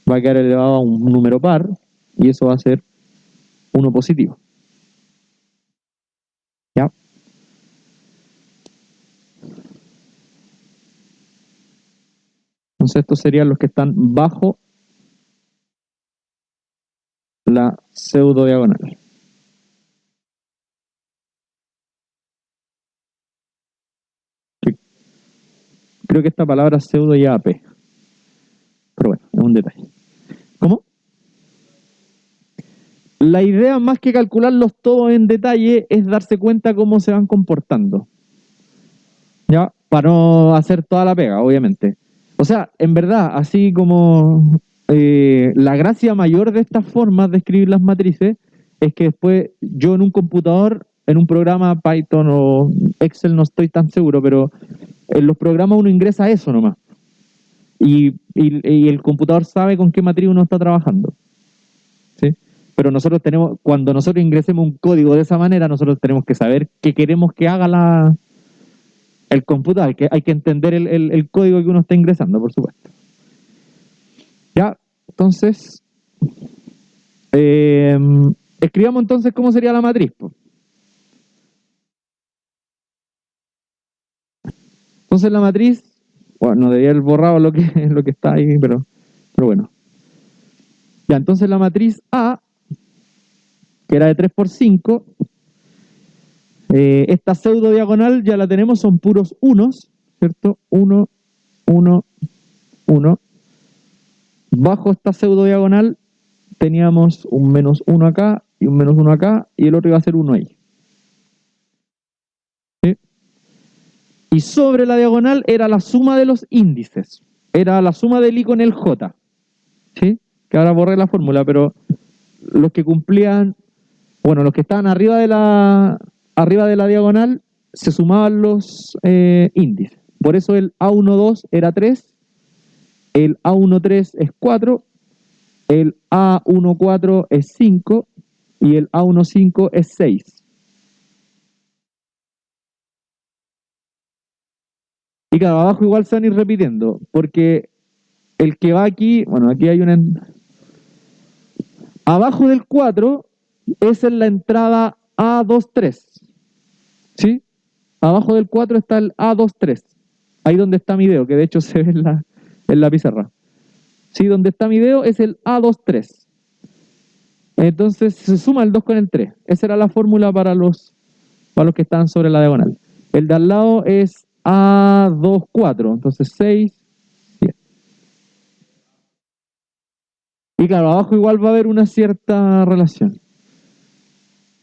va a quedar elevado a un número par y eso va a ser 1 positivo. ¿Ya? Entonces estos serían los que están bajo la pseudo diagonal. Creo que esta palabra pseudo lleva P. Pero bueno, es un detalle. ¿Cómo? La idea, más que calcularlos todos en detalle, es darse cuenta cómo se van comportando. ¿Ya? Para no hacer toda la pega, obviamente. O sea, en verdad, así como la gracia mayor de estas formas de escribir las matrices es que después yo en un computador, en un programa Python o Excel, no estoy tan seguro, pero en los programas uno ingresa eso nomás. Y el computador sabe con qué matriz uno está trabajando. ¿Sí? Pero nosotros tenemos, cuando nosotros ingresemos un código de esa manera, nosotros tenemos que saber qué queremos que haga el computador. Hay que entender el código que uno está ingresando, por supuesto. Ya, entonces, escribamos entonces cómo sería la matriz. Entonces la matriz, bueno, no debía haber borrado lo que está ahí, pero bueno. Ya, entonces la matriz A, que era de 3 por 5, esta pseudo diagonal ya la tenemos, son puros unos, ¿cierto? 1, 1, 1. Bajo esta pseudo diagonal teníamos un menos 1 acá y un menos 1 acá, y el otro iba a ser 1 ahí. ¿Sí? Y sobre la diagonal era la suma de los índices. Era la suma del I con el J. ¿Sí? Que ahora borré la fórmula, pero los que cumplían, bueno, los que estaban arriba de la diagonal, se sumaban los índices. Por eso el A12 era 3, el A13 es 4, el A14 es 5 y el A15 es 6. Y claro, abajo igual se van a ir repitiendo, porque el que va aquí, bueno, aquí hay una... Abajo del 4 es en la entrada A23, ¿sí? Abajo del 4 está el A23, ahí donde está mi dedo, que de hecho se ve en la pizarra. ¿Sí? Donde está mi dedo es el A23. Entonces se suma el 2 con el 3. Esa era la fórmula para los que estaban sobre la diagonal. El de al lado es A24, entonces 6, 7. Y claro, abajo igual va a haber una cierta relación.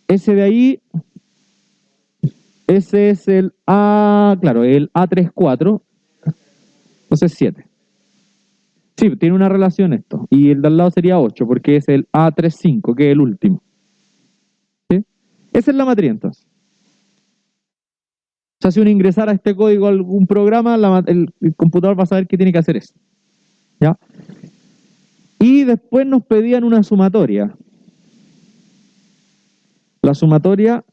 Ese de ahí, ese es el A, claro, el A34, entonces 7. Sí, tiene una relación esto. Y el de al lado sería 8, porque es el A35, que es el último. ¿Sí? Esa es la matriz entonces. O sea, si uno ingresara este código a algún programa, el computador va a saber que tiene que hacer eso. ¿Ya? Y después nos pedían una sumatoria. La sumatoria,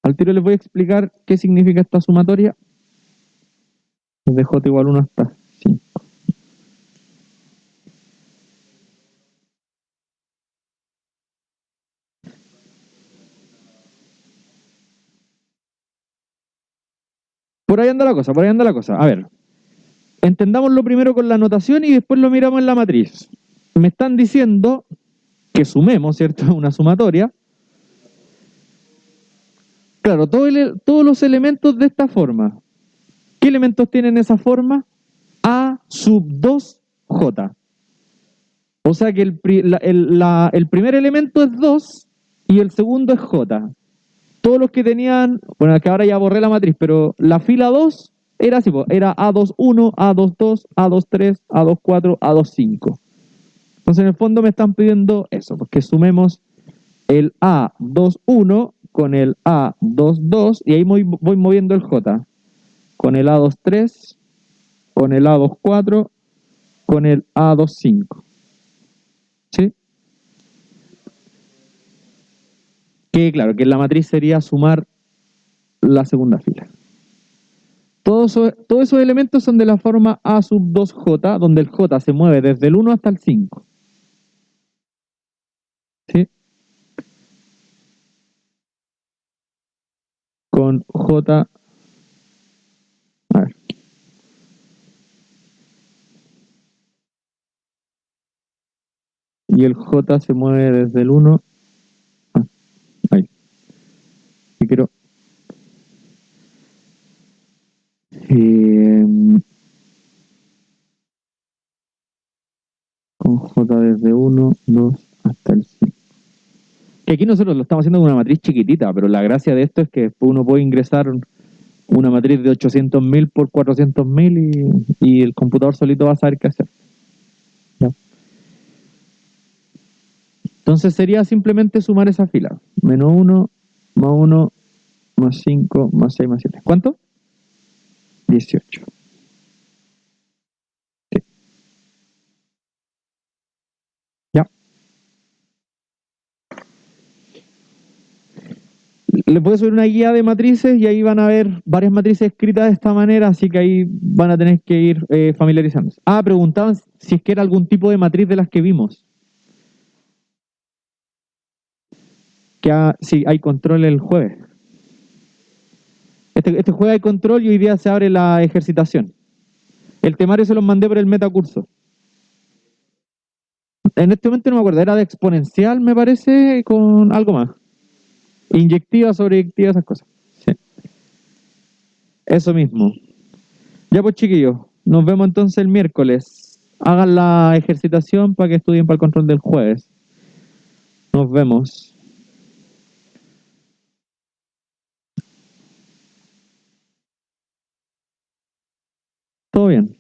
al tiro les voy a explicar qué significa esta sumatoria. De J igual 1 hasta 5. Por ahí anda la cosa, por ahí anda la cosa. A ver, entendámoslo primero con la notación y después lo miramos en la matriz. Me están diciendo que sumemos, ¿cierto? Una sumatoria. Claro, todos los elementos de esta forma. ¿Qué elementos tienen esa forma? A sub 2J. O sea que el primer elemento es 2 y el segundo es J. Todos los que tenían, bueno, es que ahora ya borré la matriz, pero la fila 2 era así, era A21, A22, A23, A24, A25. Entonces en el fondo me están pidiendo eso, porque sumemos el A21 con el A22 y ahí voy moviendo el J. Con el A23, con el A24, con el A25. ¿Sí? Que claro, que la matriz sería sumar la segunda fila. Todos esos elementos son de la forma A sub 2J, donde el J se mueve desde el 1 hasta el 5. ¿Sí? Con J... A ver. Y el J se mueve desde el 1... ahí. Y quiero... con J desde 1, 2 hasta el 5. Que aquí nosotros lo estamos haciendo con una matriz chiquitita, pero la gracia de esto es que uno puede ingresar una matriz de 800.000 por 400.000 y el computador solito va a saber qué hacer. ¿Ya? Entonces sería simplemente sumar esa fila. Menos 1, más 1, más 5, más 6, más 7. ¿Cuánto? 18. Sí. Ya. Les voy a subir una guía de matrices y ahí van a ver varias matrices escritas de esta manera, así que ahí van a tener que ir familiarizándose. Preguntaban si es que era algún tipo de matriz de las que vimos. Sí, hay control el jueves. Este juega de control y hoy día se abre la ejercitación. El temario se los mandé por el metacurso. En este momento no me acuerdo, era de exponencial, me parece, con algo más. Inyectiva, sobreyectiva, esas cosas. Sí. Eso mismo. Ya pues, chiquillos, nos vemos entonces el miércoles. Hagan la ejercitación para que estudien para el control del jueves. Nos vemos. Todo bien.